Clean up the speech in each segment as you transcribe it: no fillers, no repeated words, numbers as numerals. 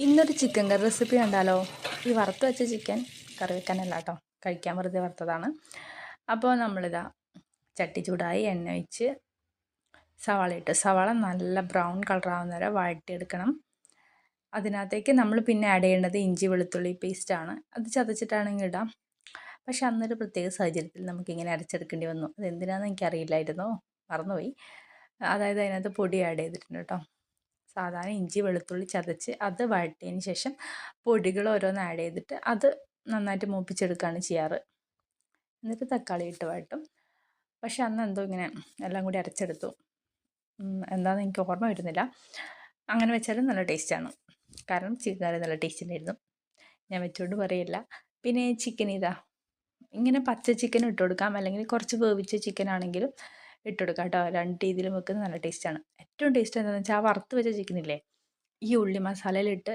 ഇന്നൊരു ചിക്കൻ കറി റെസിപ്പി കണ്ടാലോ? ഈ വറുത്ത് വെച്ച ചിക്കൻ കറി വെക്കാനല്ല കേട്ടോ, കഴിക്കാൻ വെറുതെ വറുത്തതാണ്. അപ്പോൾ നമ്മളിതാ ചട്ടി ചൂടായി എണ്ണ ഒഴിച്ച് സവാള ഇട്ട്, സവാള നല്ല ബ്രൗൺ കളറാവുന്ന വരെ വഴറ്റിയെടുക്കണം. അതിനകത്തേക്ക് നമ്മൾ പിന്നെ ആഡ് ചെയ്യേണ്ടത് ഇഞ്ചി വെളുത്തുള്ളി പേസ്റ്റാണ്. അത് ചതച്ചിട്ടാണെങ്കിൽ ഇടാം. പക്ഷെ അന്നൊരു പ്രത്യേക സാഹചര്യത്തിൽ നമുക്കിങ്ങനെ അരച്ചെടുക്കേണ്ടി വന്നു. അതെന്തിനാണെന്ന് എനിക്കറിയില്ലായിരുന്നു, മറന്നുപോയി. അതായത് അതിനകത്ത് പൊടി ആഡ് ചെയ്തിട്ടുണ്ട് കേട്ടോ. സാധാരണ ഇഞ്ചി വെളുത്തുള്ളി ചതച്ച് അത് വഴറ്റിയതിന് ശേഷം പൊടികൾ ഓരോന്ന് ആഡ് ചെയ്തിട്ട് അത് നന്നായിട്ട് മൂപ്പിച്ചെടുക്കുകയാണ് ചെയ്യാറ്. എന്നിട്ട് തക്കാളി ഇട്ട് വഴട്ടും. പക്ഷെ അന്ന് എന്തോ ഇങ്ങനെ എല്ലാം കൂടി അരച്ചെടുത്തു. എന്താണെന്ന് എനിക്ക് ഓർമ്മ വരുന്നില്ല. അങ്ങനെ വെച്ചാലും നല്ല ടേസ്റ്റാണ്. കാരണം ചിക്കൻ കറി നല്ല ടേസ്റ്റ് ഉണ്ടായിരുന്നു. ഞാൻ വെച്ചുകൊണ്ട് പറയില്ല. പിന്നെ ചിക്കൻ ഇതാ ഇങ്ങനെ പച്ച ചിക്കൻ ഇട്ട് കൊടുക്കാം, അല്ലെങ്കിൽ കുറച്ച് വേവിച്ച ചിക്കൻ ആണെങ്കിലും ഇട്ട് കൊടുക്കാം കേട്ടോ. രണ്ട് രീതിയിലും വെക്കുന്നത് നല്ല ടേസ്റ്റാണ്. ഏറ്റവും ടേസ്റ്റ് എന്താണെന്ന് വെച്ചാൽ ആ വറുത്ത് വെച്ച ചിക്കനില്ലേ, ഈ ഉള്ളി മസാലയിലിട്ട്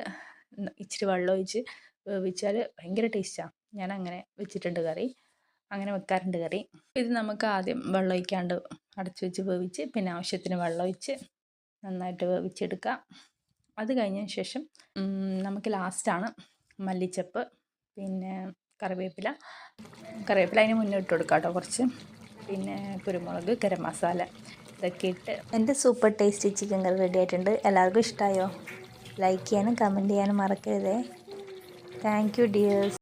ഇച്ചിരി വെള്ളം ഒഴിച്ച് വേവിച്ചാൽ ഭയങ്കര ടേസ്റ്റാണ്. ഞാൻ അങ്ങനെ വെച്ചിട്ടുണ്ട് കറി, അങ്ങനെ വെക്കാറുണ്ട് കറി. ഇത് നമുക്ക് ആദ്യം വെള്ളം ഒഴിക്കാണ്ട് അടച്ചു വെച്ച് വേവിച്ച് പിന്നെ ആവശ്യത്തിന് വെള്ളം ഒഴിച്ച് നന്നായിട്ട് വേവിച്ചെടുക്കാം. അത് കഴിഞ്ഞതിന് ശേഷം നമുക്ക് ലാസ്റ്റാണ് മല്ലിച്ചപ്പ് പിന്നെ കറിവേപ്പില അതിന് മുന്നേ ഇട്ട് കൊടുക്കാം കേട്ടോ കുറച്ച്. പിന്നെ കുരുമുളക്, ഗരം മസാല ഇതൊക്കെ ഇട്ട് എൻ്റെ super tasty chicken curry ready ആയിട്ടുണ്ട്. എല്ലാവർക്കും ഇഷ്ടമായോ? ലൈക്ക് ചെയ്യാനും കമൻറ്റ് ചെയ്യാനും മറക്കരുതേ. Thank you dears.